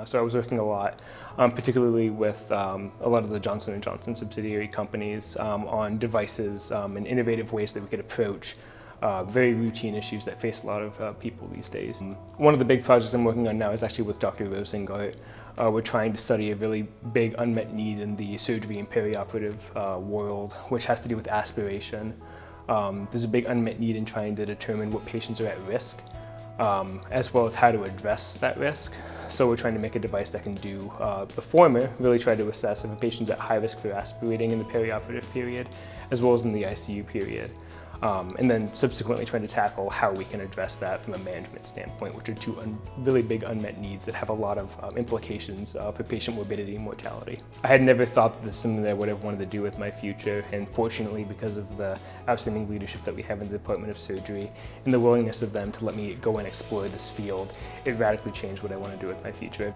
So I was working a lot, particularly with a lot of the Johnson & Johnson subsidiary companies on devices and innovative ways that we could approach very routine issues that face a lot of people these days. One of the big projects I'm working on now is actually with Dr. Rosengart. We're trying to study a really big unmet need in the surgery and perioperative world, which has to do with aspiration. There's a big unmet need in trying to determine what patients are at risk, as well as how to address that risk. So we're trying to make a device that can do the former, really try to assess if a patient's at high risk for aspirating in the perioperative period, as well as in the ICU period. And then subsequently trying to tackle how we can address that from a management standpoint, which are two really big unmet needs that have a lot of implications for patient morbidity and mortality. I had never thought that this is something that I would have wanted to do with my future, and fortunately, because of the outstanding leadership that we have in the Department of Surgery and the willingness of them to let me go and explore this field, it radically changed what I want to do with my future.